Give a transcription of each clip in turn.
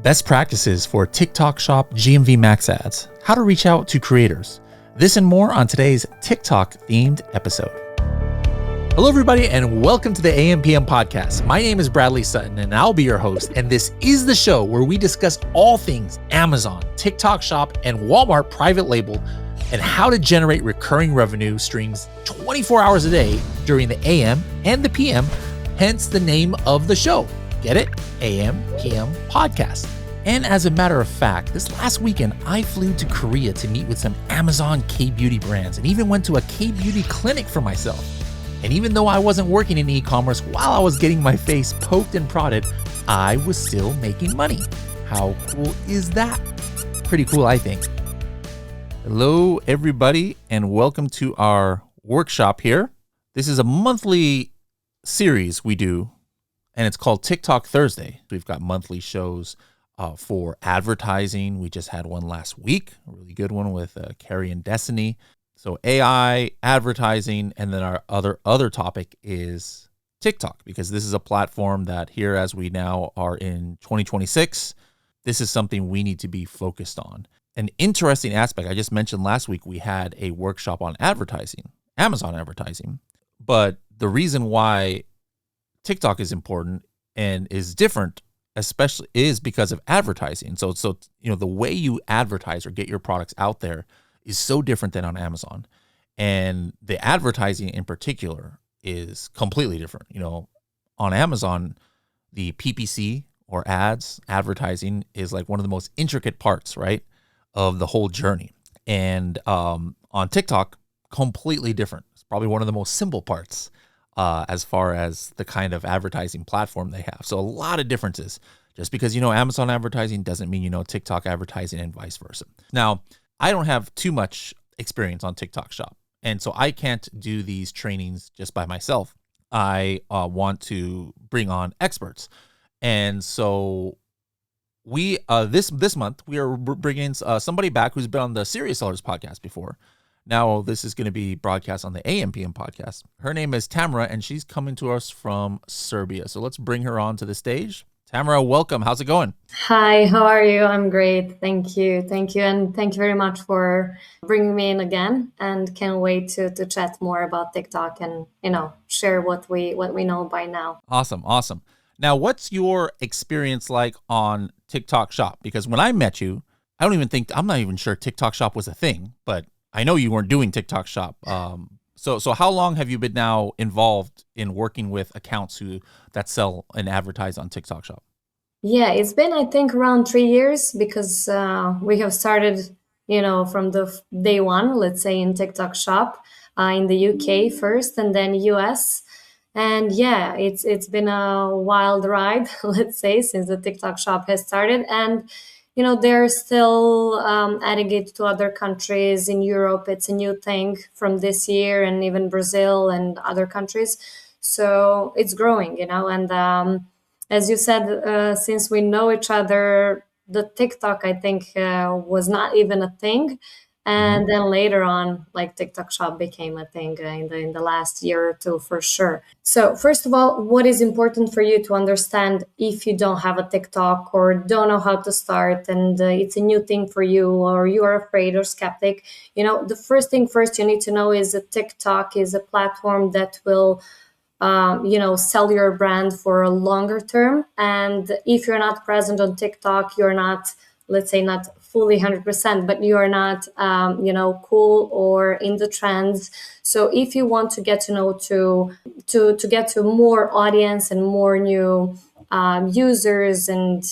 best practices for TikTok Shop GMV Max ads, how to reach out to creators. This and more on today's TikTok themed episode. Hello, everybody, and welcome to the AMPM podcast. My name is Bradley Sutton, and I'll be your host. And this is the show where we discuss all things Amazon, TikTok Shop, and Walmart private label, and how to generate recurring revenue streams 24 hours a day during the AM and the PM, hence the name of the show. Get it? AM, PM podcast. And as a matter of fact, this last weekend, I flew to Korea to meet with some Amazon K-beauty brands and even went to a K-beauty clinic for myself. And even though I wasn't working in e-commerce while I was getting my face poked and prodded, I was still making money. How cool is that? Pretty cool, I think. Hello, everybody, and welcome to our workshop here. This is a monthly series we do, and it's called TikTok Thursday. We've got monthly shows for advertising. We just had one last week, a really good one with Carrie and Destiny. So AI, advertising, and then our other topic is TikTok, because this is a platform that here, as we now are in 2026, this is something we need to be focused on. An interesting aspect, I just mentioned last week, we had a workshop on advertising, Amazon advertising. But the reason why TikTok is important and is different, especially, is because of advertising. So the way you advertise or get your products out there is so different than on Amazon. And the advertising in particular is completely different. On Amazon, the PPC or ads, advertising, is like one of the most intricate parts, right, of the whole journey. And on TikTok, completely different. It's probably one of the most simple parts as far as the kind of advertising platform they have. So a lot of differences. Just because you know Amazon advertising doesn't mean you know TikTok advertising, and vice versa. Now, I don't have too much experience on TikTok Shop, and so I can't do these trainings just by myself. I want to bring on experts, and so we this month we are bringing somebody back who's been on the Serious Sellers podcast before. Now this is going to be broadcast on the AMPM podcast. Her name is Tamara, and she's coming to us from Serbia. So let's bring her on to the stage. Tamara, welcome. How's it going? Hi, how are you? I'm great. Thank you. And thank you very much for bringing me in again, and can't wait to chat more about TikTok and, share what we know by now. Awesome. Now, what's your experience like on TikTok Shop? Because when I met you, I'm not even sure TikTok Shop was a thing, but I know you weren't doing TikTok Shop. So how long have you been now involved in working with accounts that sell and advertise on TikTok Shop? Yeah, it's been, I think, around 3 years, because we have started, from the day one, let's say, in TikTok Shop in the UK first, and then US. And yeah, it's been a wild ride, let's say, since the TikTok Shop has started. And they're still adding it to other countries. In Europe, it's a new thing from this year, and even Brazil and other countries. So it's growing, and as you said, since we know each other, the TikTok, I think, was not even a thing. And then later on, like, TikTok Shop became a thing in the last year or two, for sure. So first of all, what is important for you to understand if you don't have a TikTok or don't know how to start, and it's a new thing for you, or you are afraid or skeptic, the first thing first you need to know is that TikTok is a platform that will sell your brand for a longer term. And if you're not present on TikTok, you're not, let's say, not fully 100%, but you're not, cool or in the trends. So if you want to get to get to more audience and more new users and,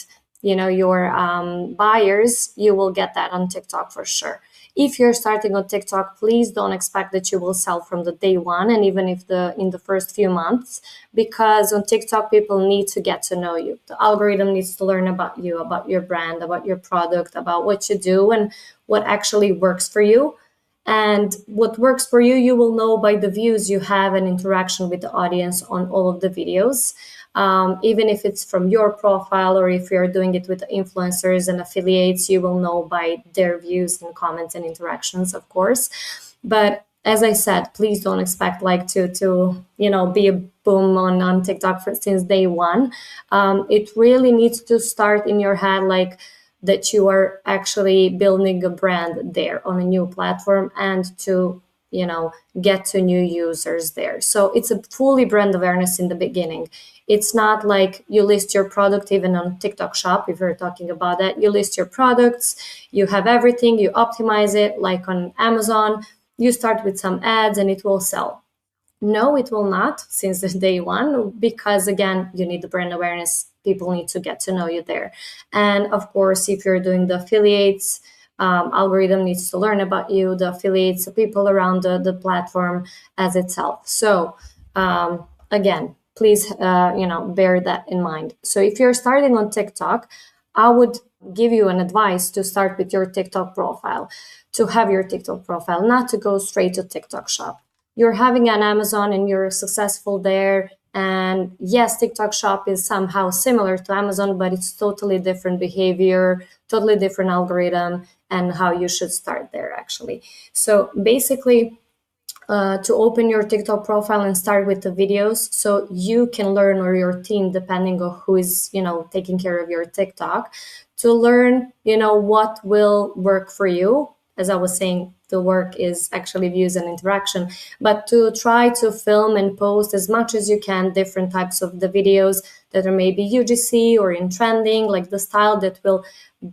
your buyers, you will get that on TikTok for sure. If you're starting on TikTok, please don't expect that you will sell from the day one, and even if in the first few months, because on TikTok, people need to get to know you. The algorithm needs to learn about you, about your brand, about your product, about what you do, and what actually works for you. And what works for you, you will know by the views you have and interaction with the audience on all of the videos. Even if it's from your profile, or if you're doing it with influencers and affiliates, you will know by their views and comments and interactions, of course. But as I said, please don't expect like to be a boom on TikTok since day one. It really needs to start in your head, like that you are actually building a brand there on a new platform, and to get to new users there. So it's a fully brand awareness in the beginning. It's not like you list your product even on TikTok shop. If you're talking about that, you list your products, you have everything, you optimize it like on Amazon, you start with some ads and it will sell. No, it will not since the day one, because again, you need the brand awareness. People need to get to know you there. And of course, if you're doing the affiliates, algorithm needs to learn about you, the affiliates, the people around the platform as itself. So again, please, bear that in mind. So if you're starting on TikTok, I would give you an advice to start with your TikTok profile, to have your TikTok profile, not to go straight to TikTok shop. You're having an Amazon and you're successful there. And yes, TikTok shop is somehow similar to Amazon, but it's totally different behavior, totally different algorithm, and how you should start there actually. So basically, to open your TikTok profile and start with the videos, so you can learn, or your team, depending on who is taking care of your TikTok, to learn what will work for you. As I was saying, the work is actually views and interaction, but to try to film and post as much as you can different types of the videos that are maybe UGC or in trending, like the style that will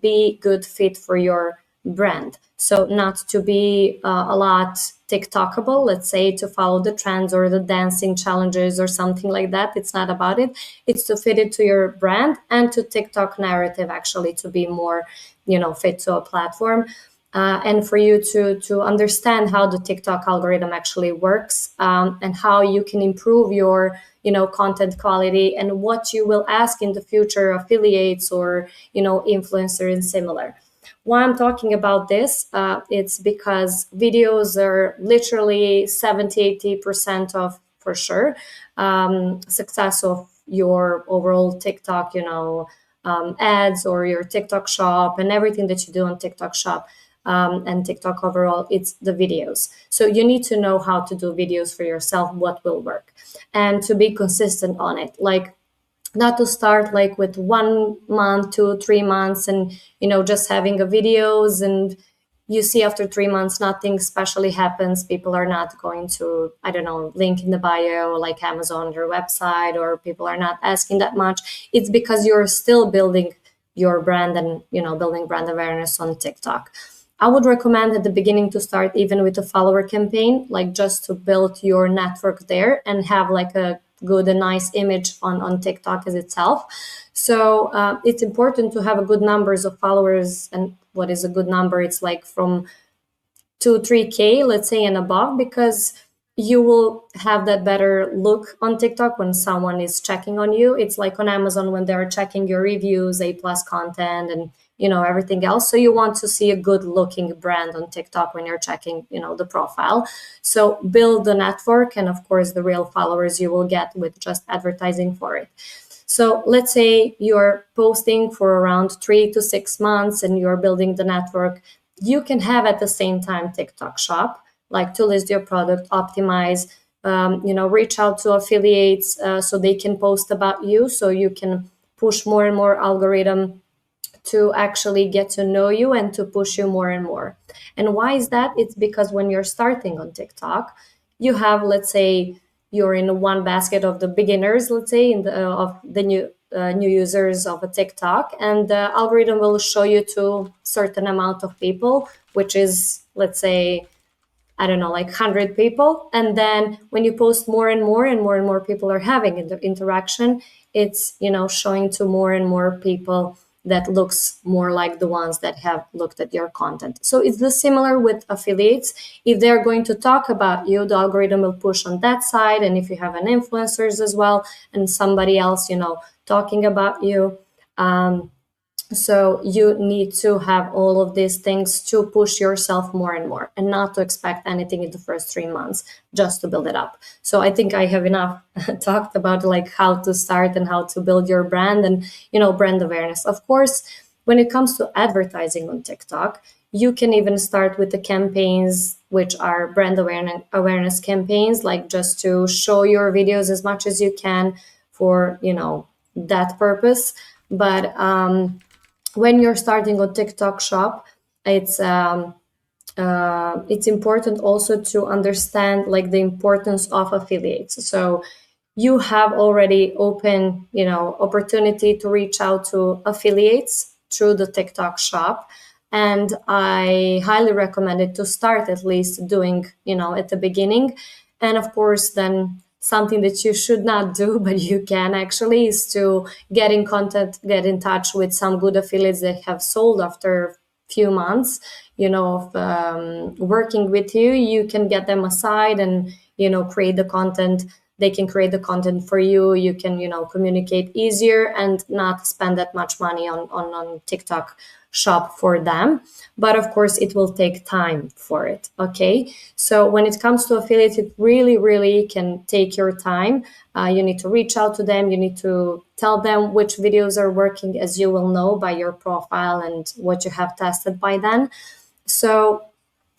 be good fit for your brand. So not to be a lot TikTokable, let's say, to follow the trends or the dancing challenges or something like that. It's not about it. It's to fit it to your brand and to TikTok narrative, actually, to be more, fit to a platform. And for you to understand how the TikTok algorithm actually works, and how you can improve your content quality, and what you will ask in the future affiliates or influencers and similar. Why I'm talking about this, it's because videos are literally 70-80% of, for sure, success of your overall TikTok, ads, or your TikTok shop and everything that you do on TikTok shop. And TikTok overall, it's the videos. So you need to know how to do videos for yourself, what will work, and to be consistent on it. Like, not to start like with 1 month, 2-3 months, and just having a videos, and you see after 3 months nothing specially happens. People are not going to, I don't know, link in the bio like Amazon, your website, or people are not asking that much. It's because you're still building your brand and building brand awareness on TikTok. I would recommend at the beginning to start even with a follower campaign, like just to build your network there and have like a good and nice image on TikTok as itself. So it's important to have a good numbers of followers. And what is a good number? It's like from 2-3K, let's say, and above, because you will have that better look on TikTok when someone is checking on you. It's like on Amazon when they're checking your reviews, A+ content, and everything else. So you want to see a good looking brand on TikTok when you're checking the profile. So build the network, and of course the real followers you will get with just advertising for it. So let's say you're posting for around 3 to 6 months and you're building the network. You can have at the same time TikTok shop, like to list your product, optimize, reach out to affiliates so they can post about you, so you can push more and more algorithm to actually get to know you and to push you more and more. And why is that? It's because when you're starting on TikTok, you have, let's say, you're in one basket of the beginners, let's say, in the of the new users of a TikTok, and the algorithm will show you to certain amount of people, which is, let's say, I don't know, like 100 people. And then when you post more and more and more and more people are having the interaction, it's, showing to more and more people that looks more like the ones that have looked at your content. So it's the similar with affiliates. If they're going to talk about you, the algorithm will push on that side. And if you have an influencers as well and somebody else, talking about you, so you need to have all of these things to push yourself more and more, and not to expect anything in the first 3 months just to build it up. So I think I have enough talked about like how to start and how to build your brand and, brand awareness. Of course, when it comes to advertising on TikTok, You can even start with the campaigns, which are brand awareness campaigns, like just to show your videos as much as you can for, that purpose. But when you're starting on TikTok Shop, it's it's important also to understand like the importance of affiliates. So you have already open, opportunity to reach out to affiliates through the TikTok Shop, and I highly recommend it to start at least doing, at the beginning. And of course, then something that you should not do, but you can actually, is to get in touch with some good affiliates that have sold after few months, of working with you. You can get them aside and, create the content. They can create the content for you. You can, communicate easier and not spend that much money on TikTok Shop for them. But of course, it will take time for it. Okay. So when it comes to affiliates, it really, really can take your time. You need to reach out to them. You need to tell them which videos are working, as you will know by your profile and what you have tested by then. So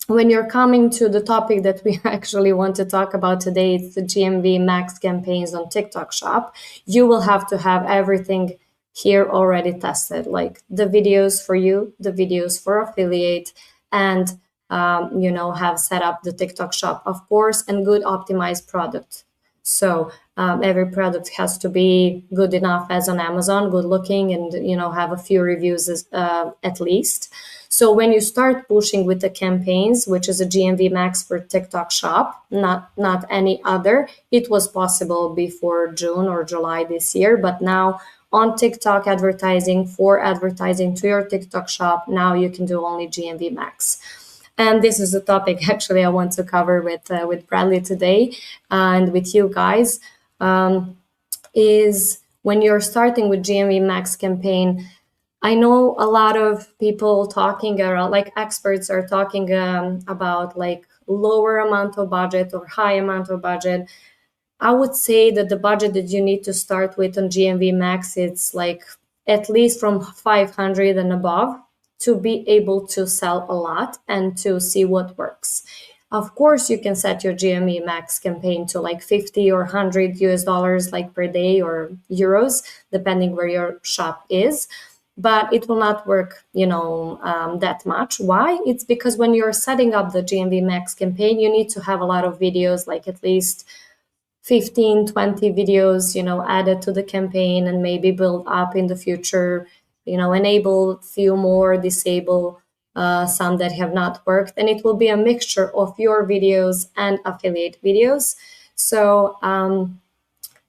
when you're coming to the topic that we actually want to talk about today, it's the GMV max campaigns on TikTok Shop. You will have to have everything here already tested, like the videos for you, the videos for affiliate, and have set up the TikTok Shop, of course, and good optimized product. So every product has to be good enough as on Amazon, good looking, and have a few reviews at least. So when you start pushing with the campaigns, which is a GMV max for TikTok Shop, not any other, it was possible before June or July this year, but now on TikTok advertising, for advertising to your TikTok Shop, now you can do only GMV max. And this is a topic actually I want to cover with Bradley today and with you guys. Is when you're starting with GMV max campaign, I know a lot of people talking around, like experts are talking about like lower amount of budget or high amount of budget. I would say that the budget that you need to start with on GMV Max, it's like at least from 500 and above to be able to sell a lot and to see what works. Of course, you can set your GMV Max campaign to like 50 or 100 US dollars like per day or euros, depending where your shop is. But it will not work, that much. Why? It's because when you're setting up the GMV Max campaign, you need to have a lot of videos, like at least 15, 20 videos, added to the campaign, and maybe build up in the future, enable a few more, disable some that have not worked. And it will be a mixture of your videos and affiliate videos. So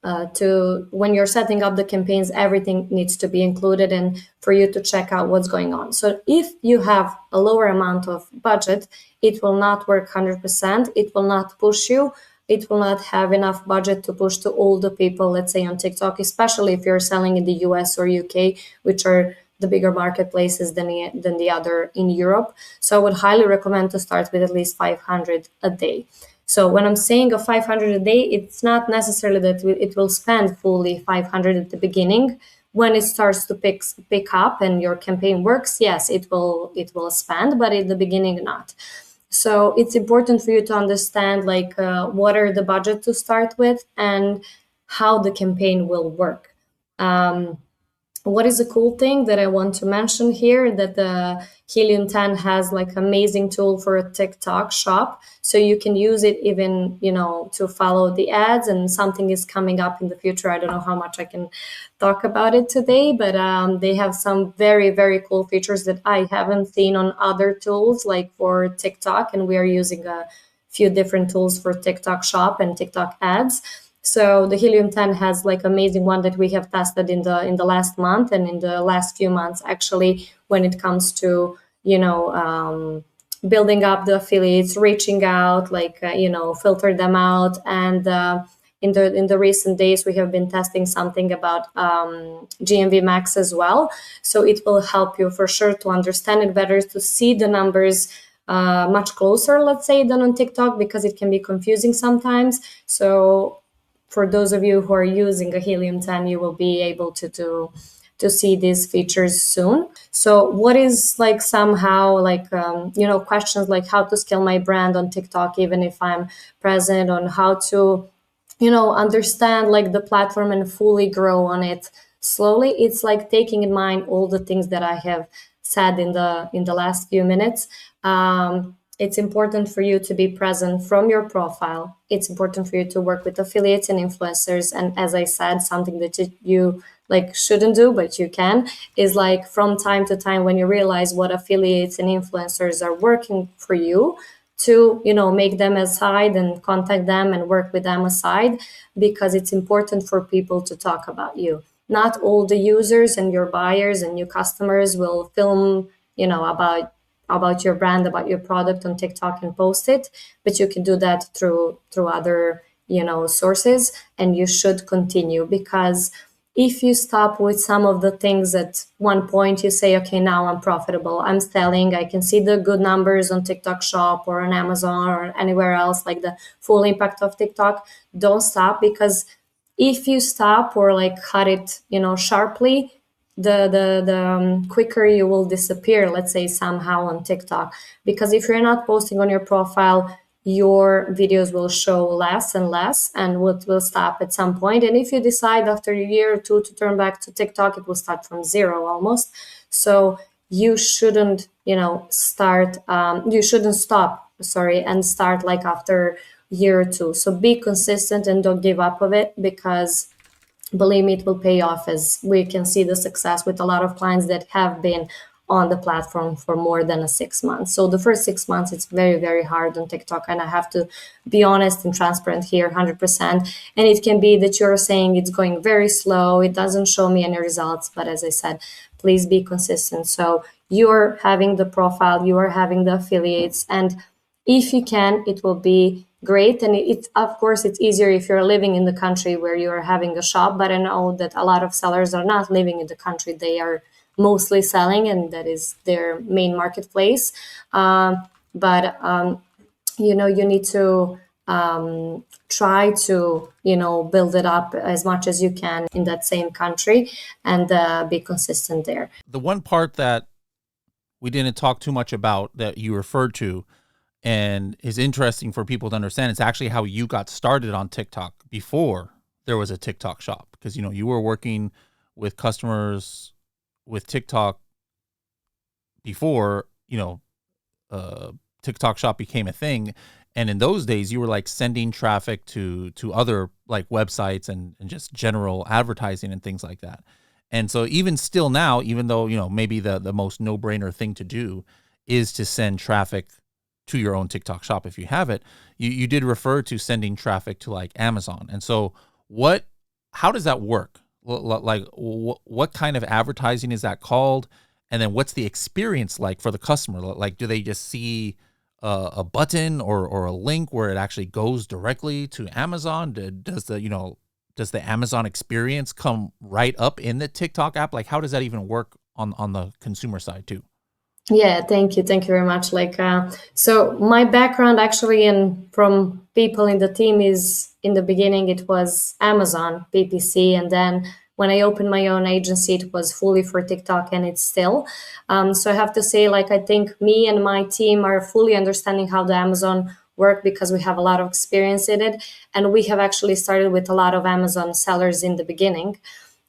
when you're setting up the campaigns, everything needs to be included and for you to check out what's going on. So if you have a lower amount of budget, it will not work 100%. It will not push you. It will not have enough budget to push to all the people, let's say on TikTok, especially if you're selling in the US or UK, which are the bigger marketplaces than the other in Europe. So I would highly recommend to start with at least 500 a day. So when I'm saying a 500 a day, it's not necessarily that it will spend fully 500 at the beginning. When it starts to pick up and your campaign works, yes, it will spend, but at the beginning, not. So it's important for you to understand like what are the budget to start with and how the campaign will work. What is a cool thing that I want to mention here, that the Helium 10 has like amazing tool for a TikTok shop. So you can use it even, to follow the ads, and something is coming up in the future. I don't know how much I can talk about it today, but they have some very, very cool features that I haven't seen on other tools like for TikTok. And we are using a few different tools for TikTok shop and TikTok ads. So the Helium 10 has like amazing one that we have tested in the last month and in the last few months, actually, when it comes to, building up the affiliates, reaching out, like, filter them out. And in the recent days, we have been testing something about GMV Max as well. So it will help you for sure to understand it better, to see the numbers much closer, let's say, than on TikTok, because it can be confusing sometimes. So for those of you who are using a Helium 10, you will be able to to see these features soon. So what is like somehow like questions like how to scale my brand on TikTok even if I'm present, on how to understand like the platform and fully grow on it slowly. It's like taking in mind all the things that I have said in the last few minutes. It's important for you to be present from your profile. It's important for you to work with affiliates and influencers. And as I said, something that you like shouldn't do, but you can, is like from time to time when you realize what affiliates and influencers are working for you, to make them aside and contact them and work with them aside, because it's important for people to talk about you. Not all the users and your buyers and new customers will film about your brand, about your product on TikTok and post it, but you can do that through other sources, and you should continue. Because if you stop with some of the things at one point, you say, okay, now I'm profitable, I'm selling, I can see the good numbers on TikTok Shop or on Amazon or anywhere else, like the full impact of TikTok. Don't stop, because if you stop or like cut it sharply, the quicker you will disappear, let's say, somehow on TikTok. Because if you're not posting on your profile, your videos will show less and less, and will stop at some point. And if you decide after a year or two to turn back to TikTok, it will start from zero almost. So you shouldn't stop, sorry, and start like after a year or two. So be consistent and don't give up of it, because believe me, it will pay off, as we can see the success with a lot of clients that have been on the platform for more than 6 months. So the first 6 months, it's very, very hard on TikTok. And I have to be honest and transparent here, 100%. And it can be that you're saying it's going very slow, it doesn't show me any results. But as I said, please be consistent. So you're having the profile, you are having the affiliates, and if you can, it will be great. And it's of course it's easier if you're living in the country where you are having a shop, but I know that a lot of sellers are not living in the country, they are mostly selling, and that is their main marketplace. But you need to try to build it up as much as you can in that same country, and be consistent there. The one part that we didn't talk too much about that you referred to and is interesting for people to understand, it's actually how you got started on TikTok before there was a TikTok shop. Because you were working with customers with TikTok before TikTok shop became a thing. And in those days, you were like sending traffic to other like websites and just general advertising and things like that. And so even still now, even though maybe the most no-brainer thing to do is to send traffic to your own TikTok shop if you have it, you did refer to sending traffic to like Amazon. And so how does that work? Like what kind of advertising is that called? And then what's the experience like for the customer? Like, do they just see a button or a link where it actually goes directly to Amazon? Does the Amazon experience come right up in the TikTok app? Like, how does that even work on the consumer side too? Yeah, thank you very much. So my background actually, and from people in the team, is in the beginning it was Amazon PPC, and then when I opened my own agency, it was fully for TikTok, and it's still. So I have to say, I think me and my team are fully understanding how the Amazon work, because we have a lot of experience in it, and we have actually started with a lot of Amazon sellers in the beginning.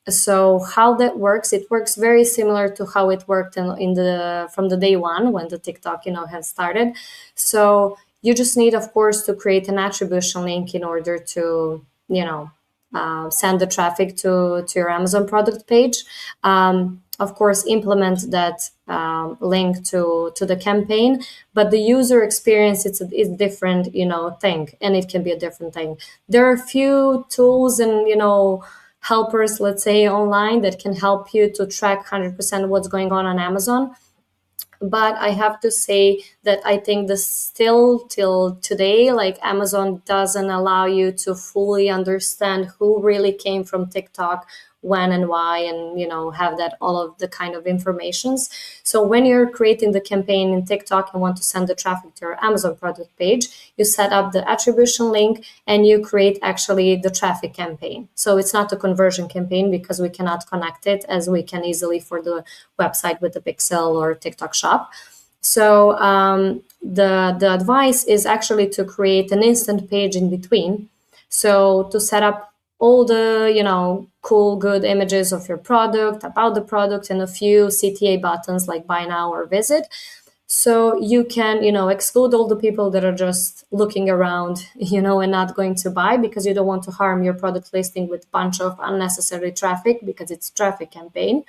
So how that works, it works very similar to how it worked from the day one when the TikTok has started. So you just need, of course, to create an attribution link in order to send the traffic to your Amazon product page. Of course, implement that link to the campaign, but the user experience is different thing, and it can be a different thing. There are a few tools and helpers, let's say, online that can help you to track 100% what's going on Amazon. But I have to say that I think still till today, Amazon doesn't allow you to fully understand who really came from TikTok, when and why, and have that all of the kind of informations. So when you're creating the campaign in TikTok and want to send the traffic to your Amazon product page, you set up the attribution link and you create actually the traffic campaign. So it's not a conversion campaign because we cannot connect it as we can easily for the website with the Pixel or TikTok shop. So the advice is actually to create an instant page in between. So to set up all the cool, good images of your product, about the product, and a few CTA buttons like buy now or visit. So you can exclude all the people that are just looking around and not going to buy, because you don't want to harm your product listing with a bunch of unnecessary traffic, because it's traffic campaign.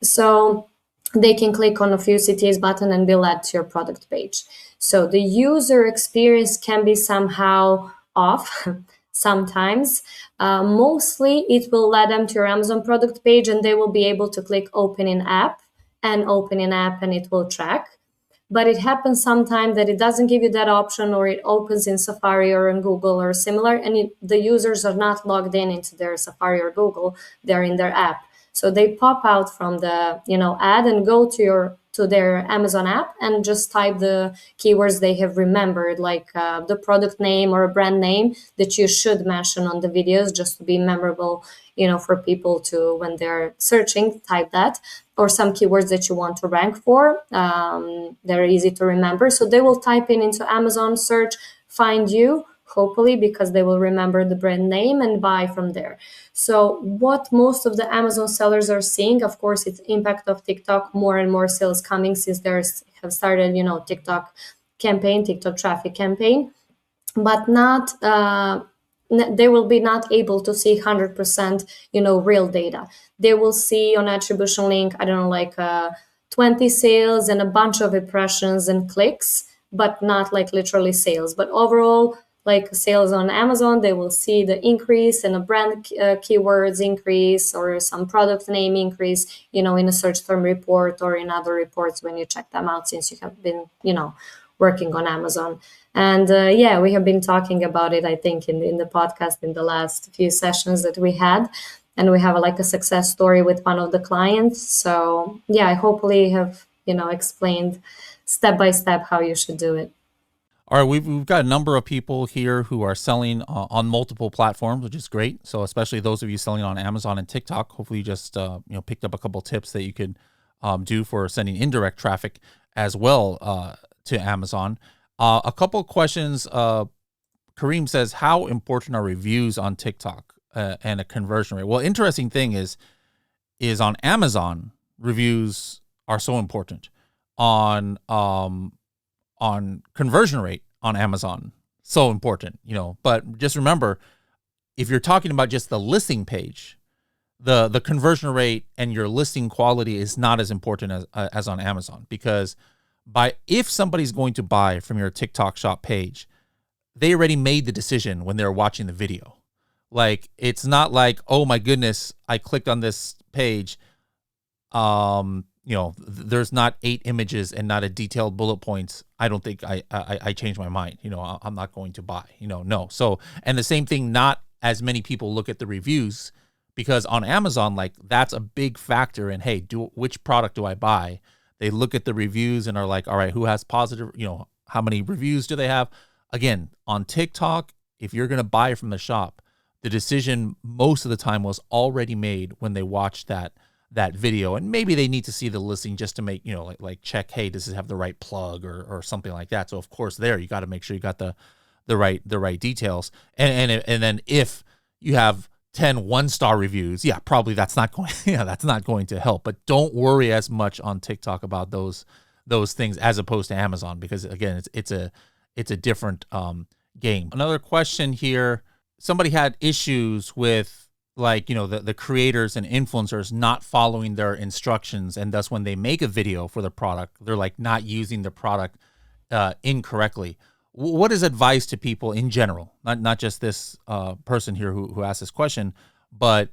So they can click on a few CTAs button and be led to your product page. So the user experience can be somehow off sometimes. Mostly it will lead them to your Amazon product page, and they will be able to click open in app and it will track. But it happens sometimes that it doesn't give you that option, or it opens in Safari or in Google or similar, and the users are not logged into their Safari or Google, they're in their app. So they pop out from the ad and go to their Amazon app and just type the keywords they have remembered, like the product name or a brand name that you should mention on the videos, just to be memorable, for people to, when they're searching, type that, or some keywords that you want to rank for. They're easy to remember. So they will type into Amazon search, find you, hopefully, because they will remember the brand name and buy from there. So what most of the Amazon sellers are seeing, of course, it's impact of TikTok, more and more sales coming since have started, TikTok campaign, TikTok traffic campaign, but not, they will be not able to see 100%, real data. They will see on attribution link, I don't know, like 20 sales and a bunch of impressions and clicks, but not like literally sales. But overall, like sales on Amazon, they will see the increase and a brand keywords increase, or some product name increase, in a search term report or in other reports when you check them out, since you have been, working on Amazon. And we have been talking about it, I think, in the podcast in the last few sessions that we had. And we have like a success story with one of the clients. So I hopefully have, explained step by step how you should do it. All right, we've got a number of people here who are selling on multiple platforms, which is great. So especially those of you selling on Amazon and TikTok, hopefully you just picked up a couple tips that you could do for sending indirect traffic as well to Amazon. A couple questions. Kareem says, how important are reviews on TikTok and a conversion rate? Well, interesting thing is on Amazon, reviews are so important. On conversion rate on Amazon, so important, but just remember, if you're talking about just the listing page, the conversion rate and your listing quality is not as important as on Amazon, because if somebody's going to buy from your TikTok shop page, they already made the decision when they're watching the video. Like, it's not like, oh my goodness, I clicked on this page, there's not 8 images and not a detailed bullet points. I don't think I changed my mind. I'm not going to buy, no. So, and the same thing, not as many people look at the reviews, because on Amazon, like, that's a big factor in, hey, which product do I buy? They look at the reviews and are like, all right, who has positive, how many reviews do they have? Again, on TikTok, if you're going to buy from the shop, the decision most of the time was already made when they watched that video, and maybe they need to see the listing just to make, like check, hey, does it have the right plug or something like that. So of course there, you got to make sure you got the right details. And then if you have 10 one-star reviews, probably that's not going to help. But don't worry as much on TikTok about those things as opposed to Amazon, because again, it's a different game. Another question here, somebody had issues with, like, the creators and influencers not following their instructions, and thus when they make a video for the product, they're like not using the product incorrectly. What is advice to people in general, not just this person here who asked this question, but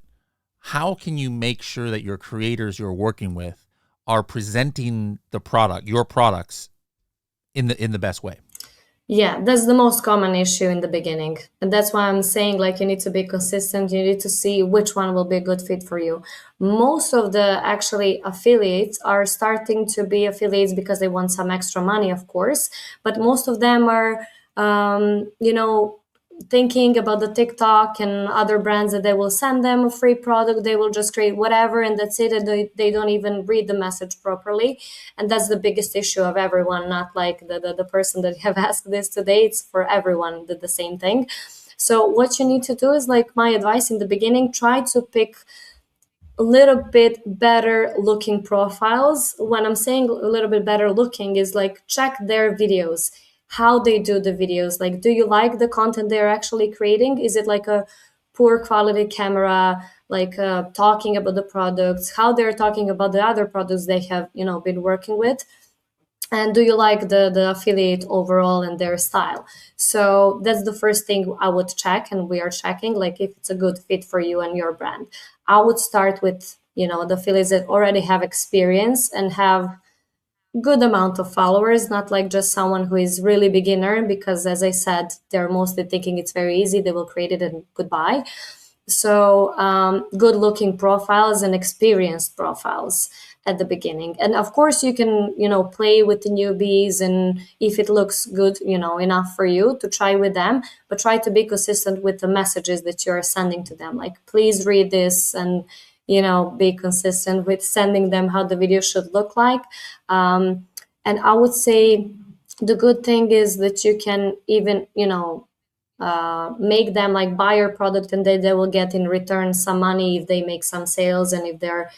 how can you make sure that your creators you're working with are presenting your products in the best way? Yeah, that's the most common issue in the beginning. And that's why I'm saying like you need to be consistent. You need to see which one will be a good fit for you. Most of the actually affiliates are starting to be affiliates because they want some extra money, of course. But most of them are, you know, thinking about the TikTok and other brands that they will send them a free product. They will just create whatever and that's it. And they don't even read the message properly. And that's the biggest issue of everyone, not like the person that have asked this today. It's for everyone the same thing. So what you need to do is like my advice in the beginning, try to pick a little bit better looking profiles. When I'm saying a little bit better looking is like check their videos, how they do the videos. Like, do you like the content they're actually creating? Is it like a poor quality camera, like talking about the products, how they're talking about the other products they have, been working with? And do you like the affiliate overall and their style? So that's the first thing I would check, and we are checking like if it's a good fit for you and your brand. I would start with the affiliates that already have experience and have good amount of followers, not like just someone who is really beginner, because as I said, they're mostly thinking it's very easy, they will create it and goodbye. So good looking profiles and experienced profiles at the beginning. And of course you can, play with the newbies, and if it looks good, enough for you to try with them, but try to be consistent with the messages that you're sending to them. Like, please read this, and, be consistent with sending them how the video should look like. And I would say the good thing is that you can even, make them like buy your product, and they will get in return some money if they make some sales, and if they're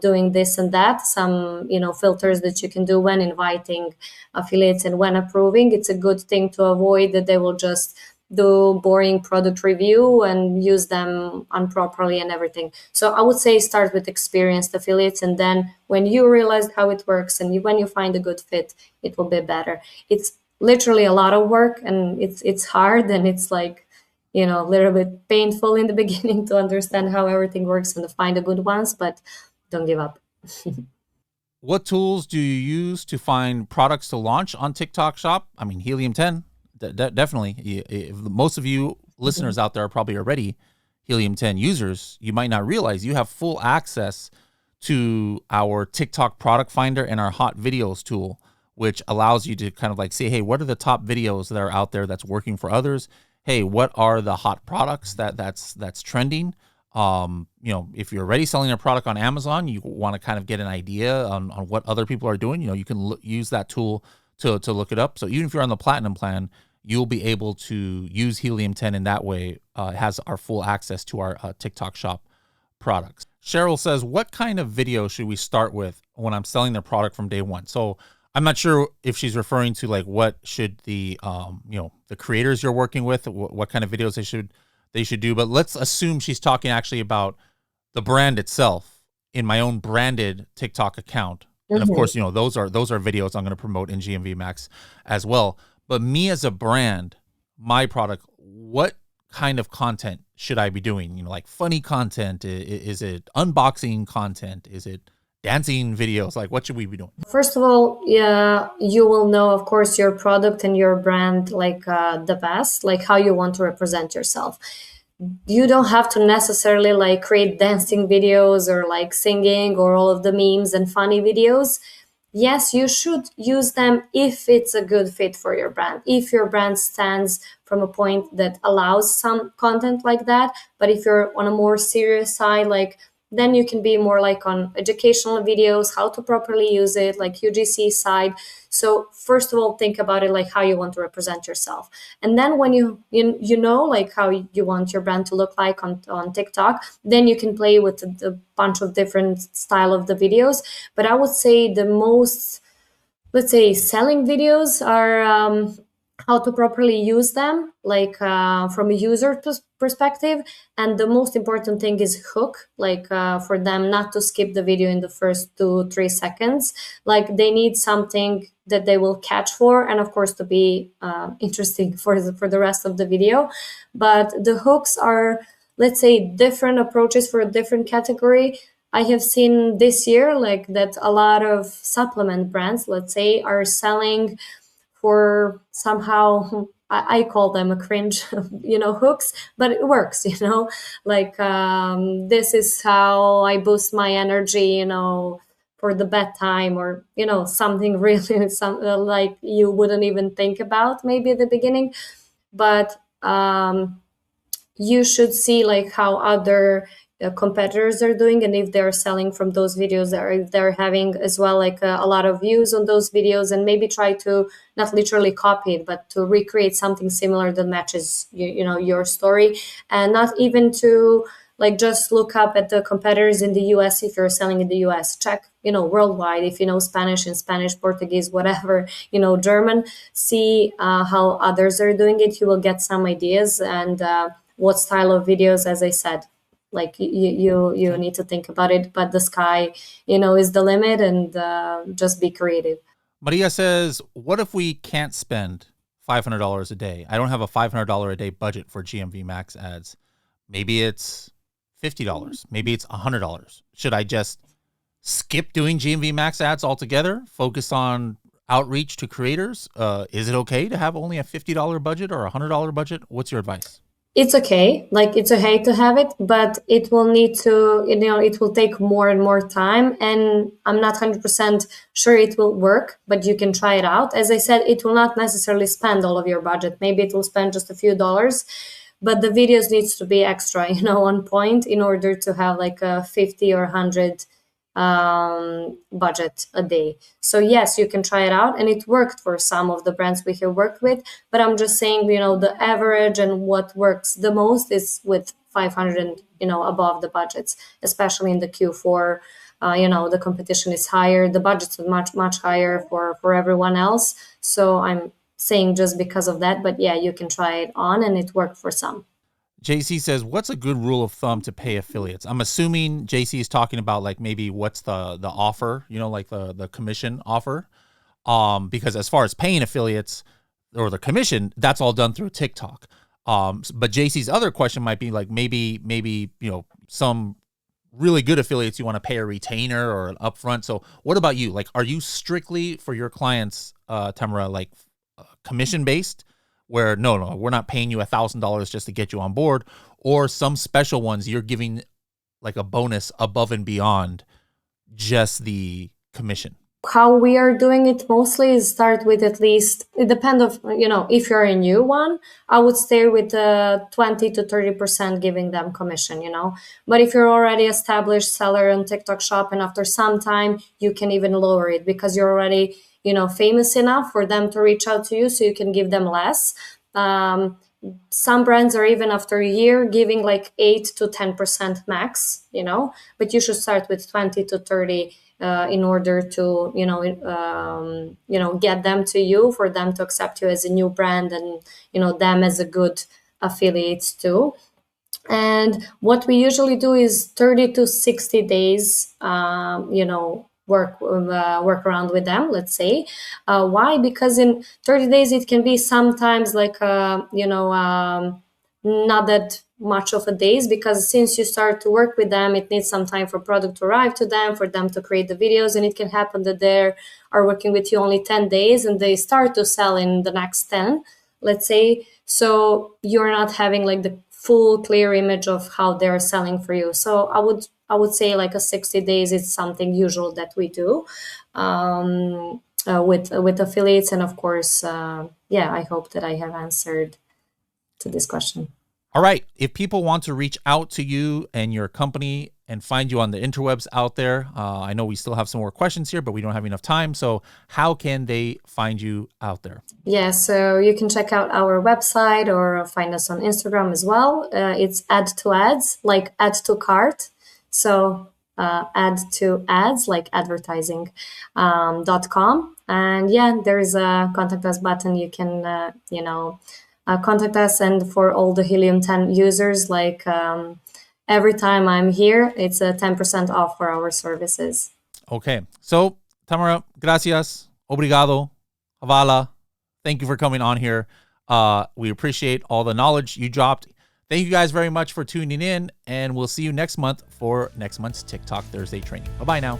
doing this and that, some filters that you can do when inviting affiliates and when approving. It's a good thing to avoid that they will just do boring product review and use them improperly and everything. So I would say start with experienced affiliates, and then when you realize how it works and when you find a good fit, it will be better. It's literally a lot of work, and it's hard, and it's like a little bit painful in the beginning to understand how everything works and to find the good ones, but don't give up. What tools do you use to find products to launch on TikTok Shop? I mean, Helium 10, definitely. If most of you listeners out there are probably already Helium 10 users, you might not realize you have full access to our TikTok product finder and our hot videos tool, which allows you to kind of like say, hey, what are the top videos that are out there that's working for others? Hey, what are the hot products that's trending? If you're already selling a product on Amazon, you want to kind of get an idea on what other people are doing. You can use that tool to look it up. So even if you're on the platinum plan, you'll be able to use Helium 10 in that way. It has our full access to our TikTok Shop products. Cheryl says, what kind of video should we start with when I'm selling their product from day one? So I'm not sure if she's referring to like what should the the creators you're working with, what kind of videos they should do. But let's assume she's talking actually about the brand itself in my own branded TikTok account. And of course, those are videos I'm going to promote in GMV Max as well. But me as a brand, my product, what kind of content should I be doing? Like funny content? Is it unboxing content? Is it dancing videos? Like, what should we be doing? First of all, yeah, you will know, of course, your product and your brand like the best, like how you want to represent yourself. You don't have to necessarily like create dancing videos or like singing or all of the memes and funny videos. Yes, you should use them if it's a good fit for your brand, if your brand stands from a point that allows some content like that. But if you're on a more serious side, like, then you can be more like on educational videos, how to properly use it, like UGC side. So first of all, think about it like how you want to represent yourself. And then when you know like how you want your brand to look like on TikTok, then you can play with a bunch of different style of the videos. But I would say the most, let's say, selling videos are how to properly use them, like from a user perspective. And the most important thing is hook, like for them not to skip the video in the first 2-3 seconds. Like they need something that they will catch for, and of course to be interesting for the rest of the video. But the hooks are, let's say, different approaches for a different category. I have seen this year like that a lot of supplement brands, let's say, are selling for somehow, I call them a cringe, hooks, but it works, like, this is how I boost my energy, for the bedtime, or, something really, like you wouldn't even think about maybe at the beginning. But you should see like how other competitors are doing, and if they're selling from those videos, or if they're having as well like a lot of views on those videos, and maybe try to not literally copy it, but to recreate something similar that matches your story. And not even to like just look up at the competitors in the US. If you're selling in the US, check worldwide, if you know Spanish, and Spanish, Portuguese, whatever, German, see how others are doing it. You will get some ideas, and what style of videos, as I said, like you need to think about it, but the sky is the limit, and just be creative. Maria says, what if we can't spend $500 a day? I don't have a $500 a day budget for GMV Max ads. Maybe it's $50. Maybe it's $100. Should I just skip doing GMV Max ads altogether? Focus on outreach to creators? Is it okay to have only a $50 budget or a $100 budget? What's your advice? It's okay. Like, it's okay to have it, but it will need to, it will take more and more time. And I'm not 100% sure it will work, but you can try it out. As I said, it will not necessarily spend all of your budget. Maybe it will spend just a few dollars, but the videos needs to be extra, on point, in order to have like a 50 or 100 budget a day. So yes, you can try it out, and it worked for some of the brands we have worked with, but I'm just saying, the average and what works the most is with 500 and above the budgets, especially in the Q4. The competition is higher, the budgets are much higher for everyone else. So I'm saying just because of that, but yeah, you can try it on, and it worked for some. JC says, what's a good rule of thumb to pay affiliates? I'm assuming JC is talking about like maybe what's the offer, like the commission offer. Because as far as paying affiliates or the commission, that's all done through TikTok. But JC's other question might be like maybe some really good affiliates you want to pay a retainer or an upfront. So what about you? Like, are you strictly for your clients, Tamara, like commission based? Where no, we're not paying you $1,000 just to get you on board, or some special ones you're giving like a bonus above and beyond just the commission? How we are doing it mostly is start with, at least, it depends of, if you're a new one, I would stay with 20 to 30% giving them commission, But if you're already established seller on TikTok shop, and after some time, you can even lower it, because you're already famous enough for them to reach out to you, so you can give them less. Some brands are even after a year giving like 8 to 10% max, but you should start with 20 to 30 in order to, get them to you, for them to accept you as a new brand, and, them as a good affiliates too. And what we usually do is 30 to 60 days, work around with them, let's say. Why? Because in 30 days it can be sometimes like not that much of a days, because since you start to work with them, it needs some time for product to arrive to them, for them to create the videos, and it can happen that they are working with you only 10 days and they start to sell in the next 10, let's say. So you're not having like the full clear image of how they're selling for you. So I would say like a 60 days is something usual that we do with affiliates. And of course, I hope that I have answered to this question. All right. If people want to reach out to you and your company and find you on the interwebs out there, I know we still have some more questions here, but we don't have enough time. So how can they find you out there? Yeah, so you can check out our website or find us on Instagram as well. It's add to ads, like add to cart. So add to ads, like advertising, .com. And yeah, there is a contact us button. You can, contact us. And for all the Helium 10 users, like every time I'm here, it's a 10% off for our services. Okay. So Tamara, gracias, obrigado, havala. Thank you for coming on here. We appreciate all the knowledge you dropped. Thank you guys very much for tuning in, and we'll see you next month for next month's TikTok Thursday training. Bye-bye now.